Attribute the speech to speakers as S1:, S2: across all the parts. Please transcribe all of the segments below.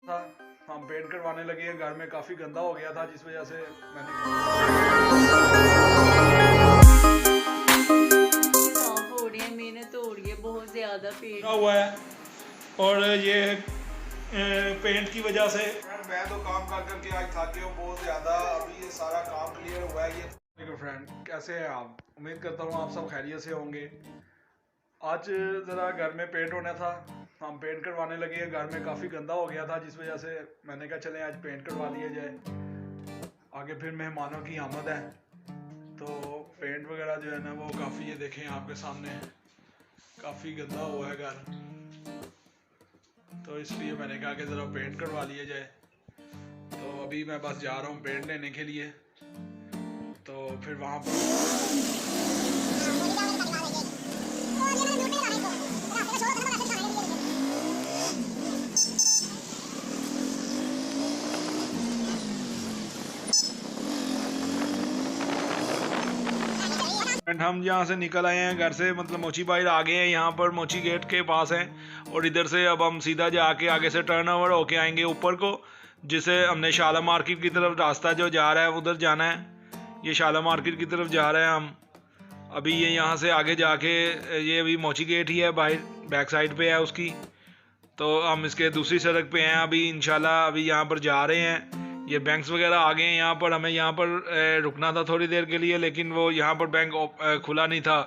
S1: था, हम पेंट करवाने लगे। घर में काफ़ी गंदा हो गया था, जिस वजह से मैंने
S2: साफ हो रही है, मेहनत हो रही है बहुत ज़्यादा पेंट
S1: हुआ है। और ये पेंट की वजह से मैं तो काम कर करके आज थक गया हूँ बहुत ज़्यादा। अभी ये सारा काम क्लियर हुआ है। ये फ्रेंड कैसे हैं आप? उम्मीद करता हूँ आप सब खैरियत से होंगे। आज ज़रा घर में पेंट होना था, हम पेंट करवाने लगे। घर में काफ़ी गंदा हो गया था, जिस वजह से मैंने कहा चलें आज पेंट करवा दिया जाए। आगे फिर मेहमानों की आमद है, तो पेंट वगैरह जो है ना वो काफ़ी, ये देखें आपके सामने काफ़ी गंदा हुआ है घर, तो इसलिए मैंने कहा कि ज़रा पेंट करवा लिया जाए। तो अभी मैं बस जा रहा हूँ पेंट लेने के लिए, तो फिर वहाँ पर हम यहाँ से निकल आए हैं घर से, मतलब मोची बाहर आ गए हैं, यहाँ पर मोची गेट के पास हैं। और इधर से अब हम सीधा जाके आगे से टर्न ओवर होके आएंगे ऊपर को, जिसे हमने शाला मार्केट की तरफ रास्ता जो जा रहा है उधर जाना है। ये शाला मार्केट की तरफ जा रहे हैं हम अभी। ये यहाँ से आगे जाके ये अभी मोची गेट ही है, बाहर बैक साइड पे है उसकी। तो हम इसके दूसरी सड़क पे हैं अभी इंशाल्लाह। अभी यहाँ पर जा रहे हैं। ये बैंक्स वगैरह आ गए हैं यहाँ पर। हमें यहाँ पर रुकना था थोड़ी देर के लिए, लेकिन वो यहाँ पर बैंक खुला नहीं था,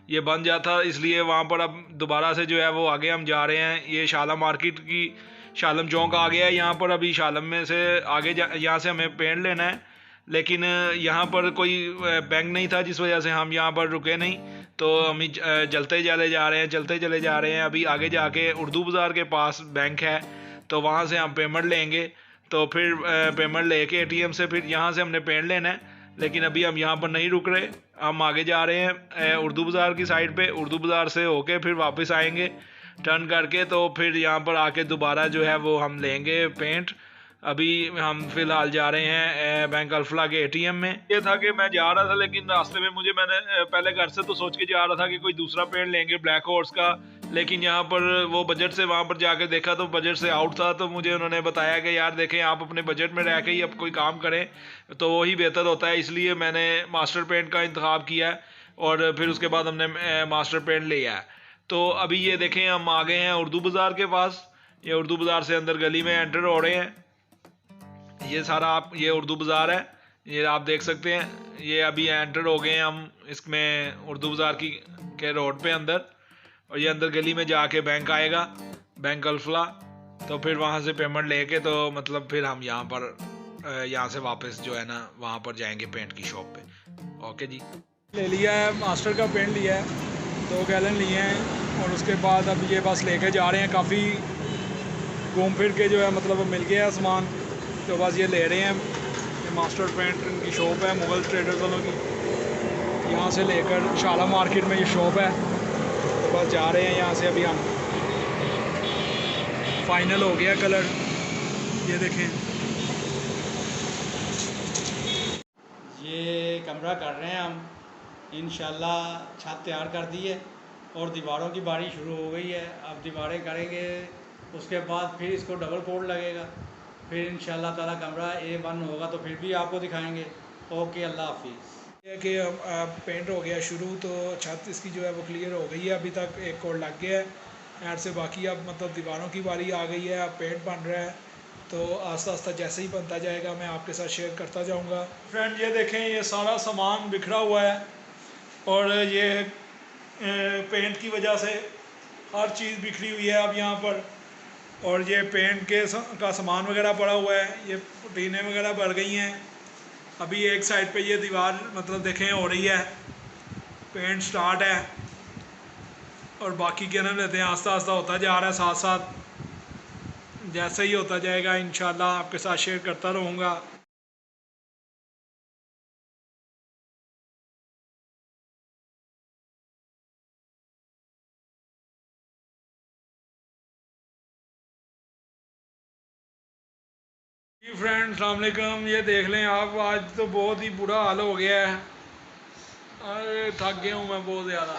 S1: ये बंद जाता, इसलिए वहाँ पर अब दोबारा से जो है वो आगे हम जा रहे हैं। ये शाला मार्केट की शालम चौक आ गया है यहाँ पर। अभी शालम में से आगे यहाँ से हमें पेंट लेना है, लेकिन यहाँ पर कोई बैंक नहीं था, जिस वजह से हम यहाँ पर रुके नहीं। तो हम चलते चले जा रहे हैं, चलते चले जा रहे हैं। अभी आगे जाके उर्दू बाज़ार के पास बैंक है, तो वहाँ से हम पेमेंट लेंगे। तो फिर पेमेंट लेके एटीएम से फिर यहाँ से हमने पेंट लेना है, लेकिन अभी हम यहाँ पर नहीं रुक रहे, हम आगे जा रहे हैं उर्दू बाज़ार की साइड पे। उर्दू बाज़ार से होके फिर वापस आएंगे टर्न करके, तो फिर यहाँ पर आके दोबारा जो है वो हम लेंगे पेंट। अभी हम फिलहाल जा रहे हैं बैंक अल्फला के एटीएम में। ये था कि मैं जा रहा था, लेकिन रास्ते में मैंने पहले घर से तो सोच के जा रहा था कि कोई दूसरा पेंट लेंगे ब्लैक हॉर्स का, लेकिन यहाँ पर वो बजट से वहाँ पर जाकर देखा तो बजट से आउट था। तो मुझे उन्होंने बताया कि यार देखें, आप अपने बजट में रह के ही अब कोई काम करें तो वही बेहतर होता है। इसलिए मैंने मास्टर पेंट का इंतखाब किया है, और फिर उसके बाद हमने मास्टर पेंट लिया है। तो अभी ये देखें हम आ गए हैं उर्दू बाज़ार के पास। ये उर्दू बाज़ार से अंदर गली में एंटर हो रहे हैं। ये सारा आप, ये उर्दू बाज़ार है, ये आप देख सकते हैं। ये अभी एंटर हो गए हैं हम इसमें उर्दू बाज़ार की के रोड पे अंदर। और ये अंदर गली में जाके बैंक आएगा, बैंक अल्फला। तो फिर वहाँ से पेमेंट लेके तो मतलब फिर हम यहाँ पर यहाँ से वापस जो है ना वहाँ पर जाएंगे पेंट की शॉप पे। ओके जी, ले लिया है मास्टर का पेंट लिया है, 2 गैलन लिए हैं। और उसके बाद अब ये बस लेके जा रहे हैं। काफ़ी घूम फिर के जो है मतलब मिल गया है सामान, तो बस ये ले रहे हैं। ये मास्टर पेंट की शॉप है मुग़ल ट्रेडर्स वालों की, यहाँ से लेकर शाला मार्केट में ये शॉप है। तो बस जा रहे हैं यहाँ से। अभी हम फाइनल हो गया कलर, ये देखें।
S3: ये कमरा कर रहे हैं हम, इंशाल्लाह छत तैयार कर दी है और दीवारों की बारी शुरू हो गई है। अब दीवारें करेंगे, उसके बाद फिर इसको डबल कोट लगेगा, फिर इंशाल्लाह ताला कमरा A1 होगा, तो फिर भी आपको दिखाएंगे। ओके, अल्लाह हाफिज़।
S1: ये कि पेंट हो गया शुरू, तो छत इसकी जो है वो क्लियर हो गई है। अभी तक एक कोड लग गया है ऐड से, बाकी अब मतलब दीवारों की बारी आ गई है। अब पेंट बन रहा है, तो आस्ता आस्ता जैसे ही बनता जाएगा मैं आपके साथ शेयर करता जाऊंगा। फ्रेंड ये देखें, ये सारा सामान बिखरा हुआ है, और ये पेंट की वजह से हर चीज़ बिखरी हुई है अब यहाँ पर। और ये पेंट का सामान वगैरह पड़ा हुआ है, ये टीनें वगैरह भर गई हैं। अभी एक साइड पे ये दीवार मतलब देखें हो रही है, पेंट स्टार्ट है, और बाकी क्या नाम लेते हैं आस्ता आस्ता होता जा रहा है। साथ साथ जैसे ही होता जाएगा इंशाल्लाह आपके साथ शेयर करता रहूँगा। जी फ्रेंड अस्सलाम वालेकुम। ये देख लें आप, आज तो बहुत ही बुरा हाल हो गया है। अरे थक गया हूँ मैं बहुत ज़्यादा।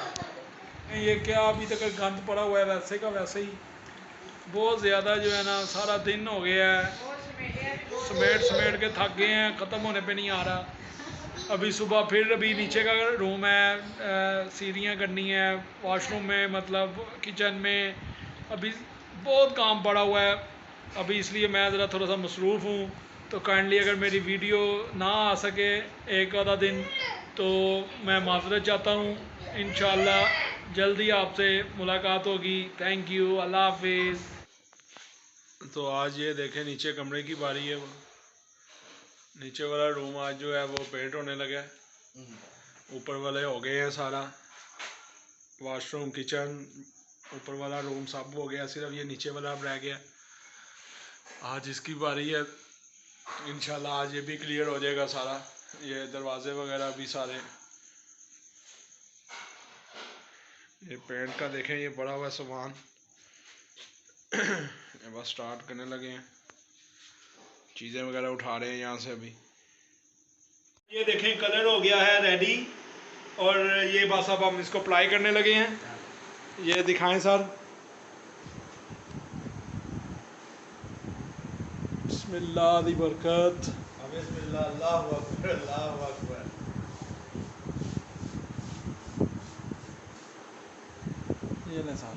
S1: ये क्या अभी तक गंद पड़ा हुआ है वैसे का वैसे ही। बहुत ज़्यादा जो है ना सारा दिन हो गया है, समेट के थक गए हैं, ख़त्म होने पे नहीं आ रहा। अभी सुबह फिर अभी नीचे का रूम है, सीढ़ियाँ करनी है, वॉशरूम में मतलब किचन में अभी बहुत काम पड़ा हुआ है अभी, इसलिए मैं ज़रा थोड़ा सा मसरूफ़ हूँ। तो काइंडली अगर मेरी वीडियो ना आ सके एक आधा दिन तो मैं माज़रत चाहता हूँ। इंशाल्लाह जल्दी आपसे मुलाकात होगी। थैंक यू, अल्लाह हाफिज़। तो आज ये देखें नीचे कमरे की बारी है, वो नीचे वाला रूम आज जो है वो पेंट होने लगा है, ऊपर वाले हो गए हैं सारा, वॉशरूम किचन ऊपर वाला रूम सब हो गया, सिर्फ ये नीचे वाला अब रह गया। आज इसकी बारी है, इंशाल्लाह आज ये भी क्लियर हो जाएगा सारा, ये दरवाजे वगैरह भी सारे। ये पेंट का देखें ये बड़ा हुआ सामान ये बस स्टार्ट करने लगे हैं, चीज़ें वगैरह उठा रहे हैं यहाँ से अभी। ये देखें कलर हो गया है रेडी, और ये बस अब हम इसको अप्लाई करने लगे हैं। ये दिखाएं सर। बिस्मिल्लाह दी बरकत।
S3: बिस्मिल्लाह, अल्लाहु अकबर, अल्लाहु अकबर।
S1: ये ले सर।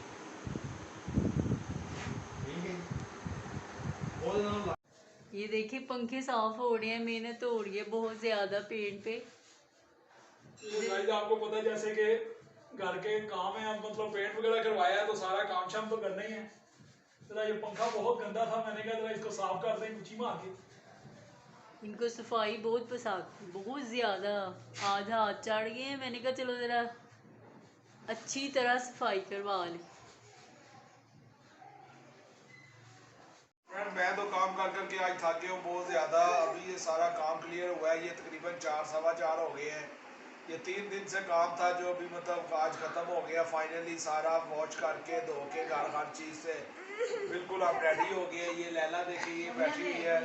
S2: ये देखिए पंखे साफ हो रहे हैं, मेहनत हो रही है बहुत ज्यादा पेंट पे।
S1: आपको पता है जैसे कि घर के काम है, मतलब पेंट वगैरह करवाया है तो सारा काम शाम तो करना ही है। जरा ये पंखा बहुत गंदा था, मैंने कहा जरा इसको साफ कर दें कुची मार के।
S2: इनको सफाई बहुत पसंद, बहुत ज्यादा। आज हाथ चढ़ गए हैं, मैंने कहा चलो जरा अच्छी तरह सफाई करवा लें।
S1: मैं तो काम कर करके आज थक गया हूँ बहुत ज़्यादा। अभी ये सारा काम क्लियर हुआ है, ये तकरीबन 4 सवा 4 हो गए हैं। ये 3 दिन से काम था जो अभी मतलब आज ख़त्म हो गया फाइनली, सारा वॉश करके धो के घर हर चीज़ से बिल्कुल हम रेडी हो गए। ये लैला देखिए ये बैठी हुई है,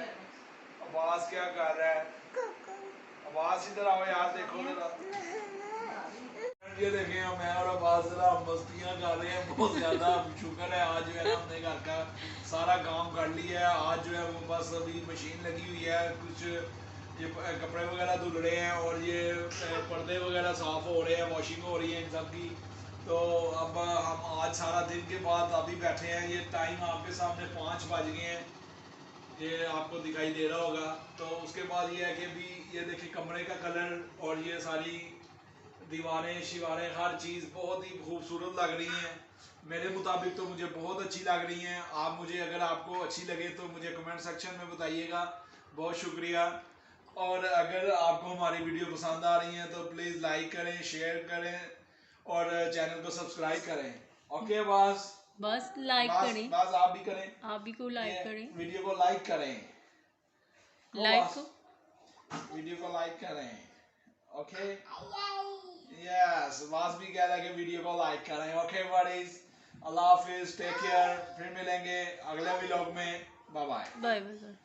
S1: आवाज़ क्या कर रहा है, आवाज़ इधर आओ यार, देखो जरा। ये देखें मैं और अब्बास जरा मस्तियाँ कर रहे हैं बहुत ज़्यादा। शुक्र है आज जो है ना हमने घर का सारा काम कर लिया है। आज जो है वो बस अभी मशीन लगी हुई है, कुछ ये कपड़े वगैरह धुल रहे हैं और ये पर्दे वगैरह साफ़ हो रहे हैं, वॉशिंग हो रही है इन सब की। तो अब हम आज सारा दिन के बाद अभी बैठे हैं, ये टाइम आपके सामने 5 बज गए हैं, ये आपको दिखाई दे रहा होगा। तो उसके बाद ये है कि अभी ये देखिए कमरे का कलर और ये सारी दीवारें शिवारें हर चीज़ बहुत ही खूबसूरत लग रही हैं। मेरे मुताबिक तो मुझे बहुत अच्छी लग रही हैं। आप मुझे अगर आपको अच्छी लगे तो मुझे कमेंट सेक्शन में बताइएगा, बहुत शुक्रिया। और अगर आपको हमारी वीडियो पसंद आ रही हैं तो प्लीज़ लाइक करें, शेयर करें और चैनल को सब्सक्राइब करें। ओके
S2: बस लाइक करें,
S1: बस आप भी करें,
S2: आप भी को लाइक करें,
S1: वीडियो को लाइक करें,
S2: लाइक को
S1: वीडियो को लाइक करें। ओके यस, वास भी कह रहा है कि वीडियो को लाइक करें। ओके बडीज, अल्लाह हाफिज, टेक केयर, फिर मिलेंगे अगले व्लॉग में। Bye bye.
S2: Bye bye.